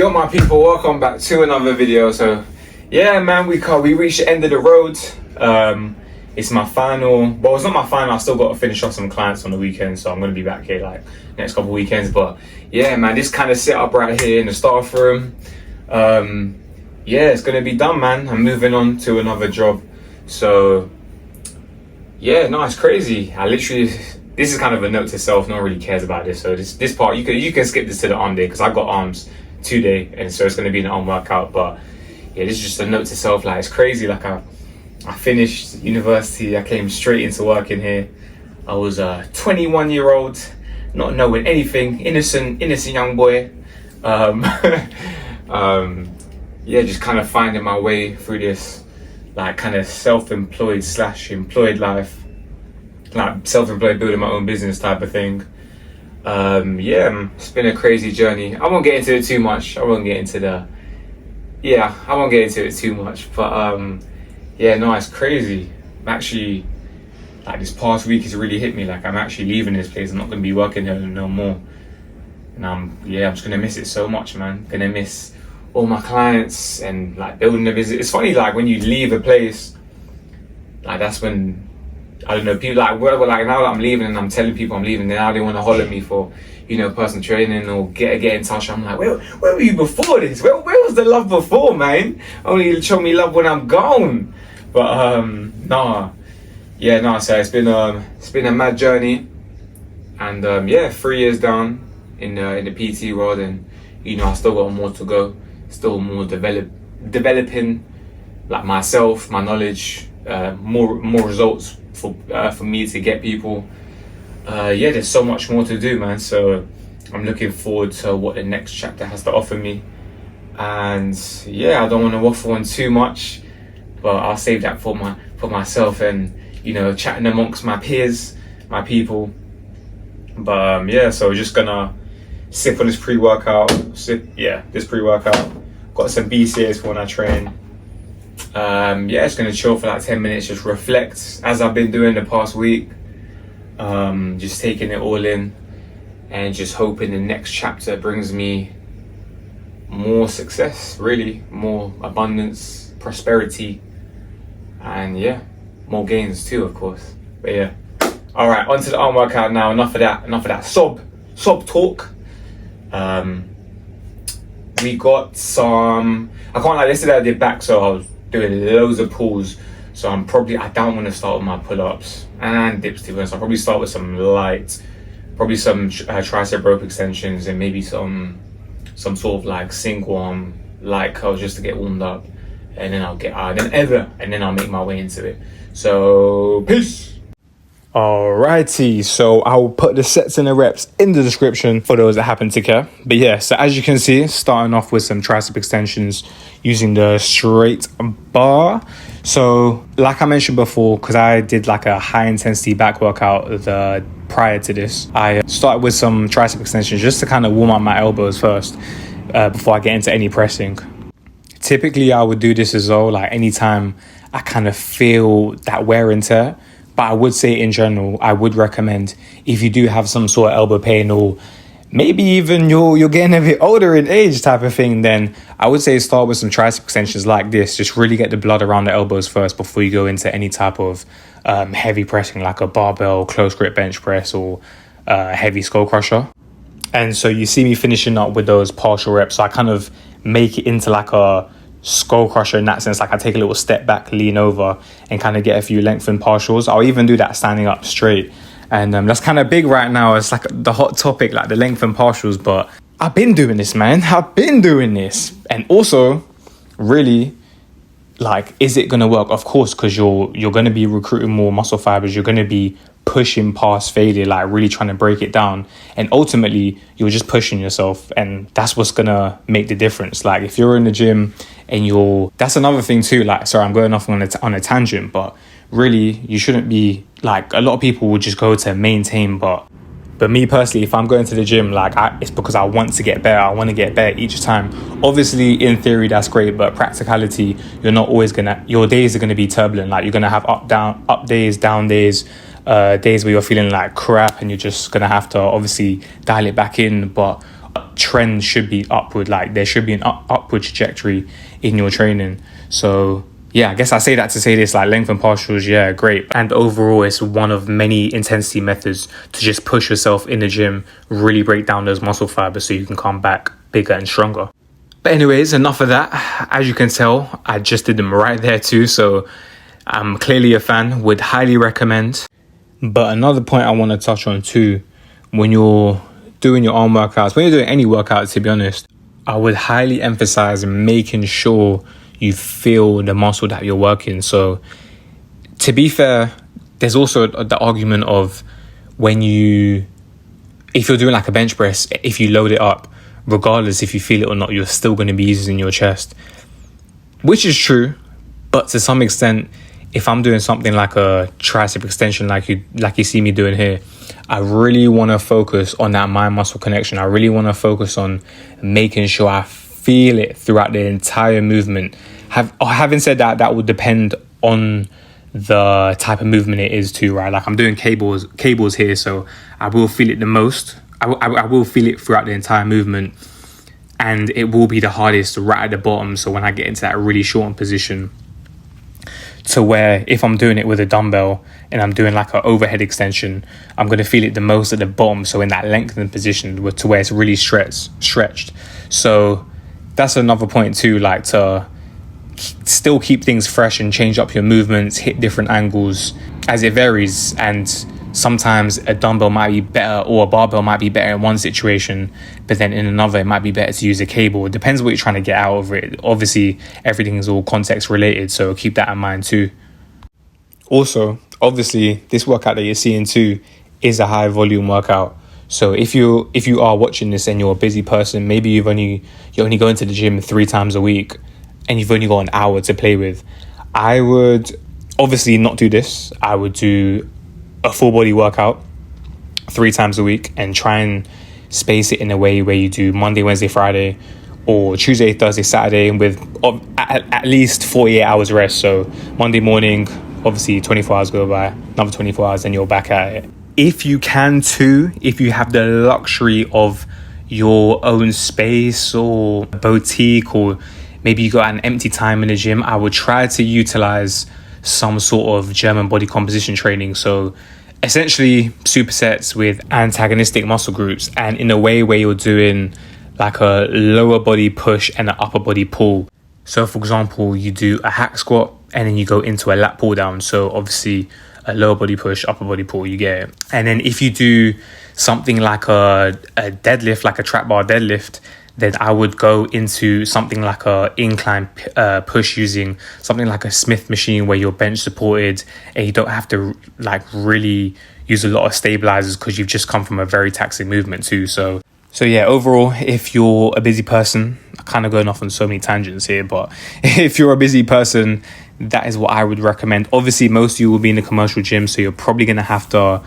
Yo my people, welcome back to another video. So yeah man, we reached the end of the road. It's my final, well it's not my final, I still got to finish off some clients on the weekend, so I'm going to be back here like next couple weekends. But yeah man, this kind of setup right here in the staff room, yeah, it's going to be done man. I'm moving on to another job. So yeah, no, it's crazy. I literally, this is kind of a note to self, no one really cares about this. So this part, you can skip this to the arm day because I got arms today, and so it's going to be an arm workout. But yeah, this is just a note to self. Like, it's crazy. Like I finished university, I came straight into work in here. I was a 21-year-old, not knowing anything, innocent young boy. Yeah, just kind of finding my way through this like kind of self-employed / employed life, like self-employed, building my own business type of thing. Yeah, it's been a crazy journey. I won't get into it too much. I won't get into it too much. But yeah, no, it's crazy. I'm actually, like, this past week has really hit me. Like, I'm actually leaving this place. I'm not gonna be working here no more. And I'm just gonna miss it so much, man. Gonna miss all my clients and like building a business. It's funny, like when you leave a place, like that's when, I don't know, people like, well, like now that I'm leaving and I'm telling people I'm leaving, now they want to holler at me for, you know, personal training or get in touch. I'm like, where were you before this? Where was the love before, man? Only show me love when I'm gone. But so it's been a mad journey, and yeah, 3 years down in the PT world, and you know, I still got more to go, still more developing like myself, my knowledge, more results for me to get people. Yeah, there's so much more to do, man. So I'm looking forward to what the next chapter has to offer me. And yeah, I don't want to waffle on too much, but I'll save that for myself and, you know, chatting amongst my peers, my people. But yeah, so we're just gonna sip on this pre-workout. Got some BCAs for when I train. Yeah, just gonna chill for like 10 minutes, just reflect as I've been doing the past week. Just taking it all in and just hoping the next chapter brings me more success, really, more abundance, prosperity, and yeah, more gains too, of course. But yeah, all right, on to the arm workout now. Enough of that sob talk. We got some, I can't lie, yesterday I did back, so I was doing loads of pulls. So I don't want to start with my pull-ups and dips, to be honest. I'll probably start with some light, probably some tricep rope extensions, and maybe some sort of like single arm light curls just to get warmed up, and then I'll make my way into it. So peace. Alrighty, so I'll put the sets and the reps in the description for those that happen to care. But yeah, so as you can see, starting off with some tricep extensions using the straight bar. So like I mentioned before, because I did like a high intensity back workout prior to this, I started with some tricep extensions just to kind of warm up my elbows first before I get into any pressing. Typically I would do this as well, like anytime I kind of feel that wear and tear. But I would say in general, I would recommend, if you do have some sort of elbow pain, or maybe even you're getting a bit older in age type of thing, then I would say start with some tricep extensions like this. Just really get the blood around the elbows first before you go into any type of heavy pressing, like a barbell, close grip bench press, or heavy skull crusher. And so you see me finishing up with those partial reps. So I kind of make it into like a skull crusher in that sense. Like I take a little step back, lean over, and kind of get a few lengthened partials. I'll even do that standing up straight, and that's kind of big right now. It's like the hot topic, like the lengthened partials. But I've been doing this, man. And also, really, like, is it gonna work? Of course, because you're gonna be recruiting more muscle fibers. You're gonna be pushing past failure, like really trying to break it down, and ultimately you're just pushing yourself, and that's what's gonna make the difference. Like if you're in the gym and that's another thing too, like, sorry, I'm going off on a tangent, but really you shouldn't be, like, a lot of people will just go to maintain, but me personally, if I'm going to the gym, like it's because I want to get better. I want to get better each time. Obviously in theory that's great, but practicality, your days are gonna be turbulent. Like you're gonna have up days, down days, days where you're feeling like crap, and you're just gonna have to obviously dial it back in. But trend should be upward. Like there should be an upward trajectory in your training. So yeah, I guess I say that to say this, like length and partials, yeah, great. And overall, it's one of many intensity methods to just push yourself in the gym, really break down those muscle fibers so you can come back bigger and stronger. But anyways, enough of that. As you can tell, I just did them right there too. So I'm clearly a fan, would highly recommend. But another point I want to touch on too, when you're doing your arm workouts, when you're doing any workouts, to be honest, I would highly emphasize making sure you feel the muscle that you're working. So to be fair, there's also the argument of if you're doing like a bench press, if you load it up, regardless if you feel it or not, you're still going to be using your chest, which is true. But to some extent, if I'm doing something like a tricep extension, like you see me doing here, I really want to focus on that mind muscle connection. I really want to focus on making sure I feel it throughout the entire movement. Having said that, that would depend on the type of movement it is too, right? Like I'm doing cables here, so I will feel it the most. I will feel it throughout the entire movement, and it will be the hardest right at the bottom. So when I get into that really shortened position, to where if I'm doing it with a dumbbell and I'm doing like an overhead extension, I'm going to feel it the most at the bottom. So in that lengthened position to where it's really stretched. So that's another point too, like to still keep things fresh and change up your movements, hit different angles as it varies. And sometimes a dumbbell might be better or a barbell might be better in one situation, but then in another it might be better to use a cable. It depends what you're trying to get out of it. Obviously everything is all context related, so keep that in mind too. Also, obviously this workout that you're seeing too is a high volume workout. So if you are watching this and you're a busy person, maybe you're only going to the gym 3 times a week and you've only got an hour to play with, I would obviously not do this. I would do a full body workout 3 times a week and try and space it in a way where you do Monday, Wednesday, Friday, or Tuesday, Thursday, Saturday with at least 48 hours rest. So Monday morning, obviously 24 hours go by, another 24 hours, and you're back at it. If you can too, if you have the luxury of your own space or boutique, or maybe you got an empty time in the gym, I would try to utilize some sort of German body composition training. So essentially supersets with antagonistic muscle groups, and in a way where you're doing like a lower body push and an upper body pull. So for example, you do a hack squat and then you go into a lat pull down. So obviously a lower body push, upper body pull, you get it. And then if you do something like a deadlift, like a trap bar deadlift, then I would go into something like a incline push using something like a Smith machine where you're bench supported and you don't have to like really use a lot of stabilizers because you've just come from a very taxing movement too. So yeah, overall, if you're a busy person, I'm kind of going off on so many tangents here, but if you're a busy person, that is what I would recommend. Obviously, most of you will be in a commercial gym, so you're probably going to have to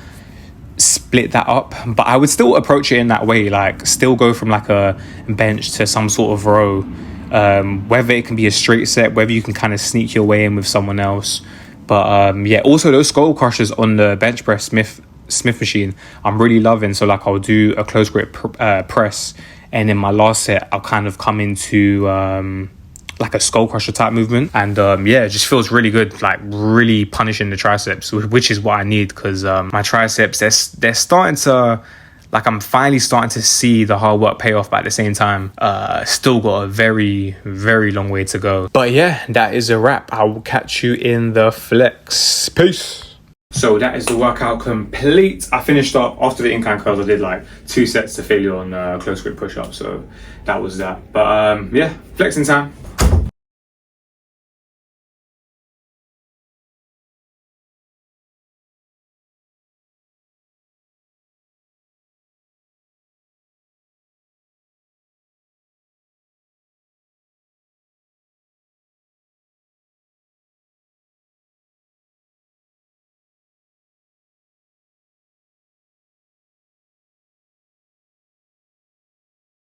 split that up, but I would still approach it in that way, like still go from like a bench to some sort of row, whether it can be a straight set, whether you can kind of sneak your way in with someone else. But yeah, also those skull crushers on the bench press Smith machine I'm really loving. So like I'll do a close grip press, and in my last set I'll kind of come into like a skull crusher type movement, and yeah, it just feels really good, like really punishing the triceps, which is what I need, because my triceps, they're starting to, like, I'm finally starting to see the hard work pay off, but at the same time still got a very, very long way to go. But yeah, that is a wrap. I will catch you in the flex. Peace. So that is the workout complete. I finished up after the incline curls. I did like 2 sets to failure on close grip push-up, so that was that. But yeah, flexing time.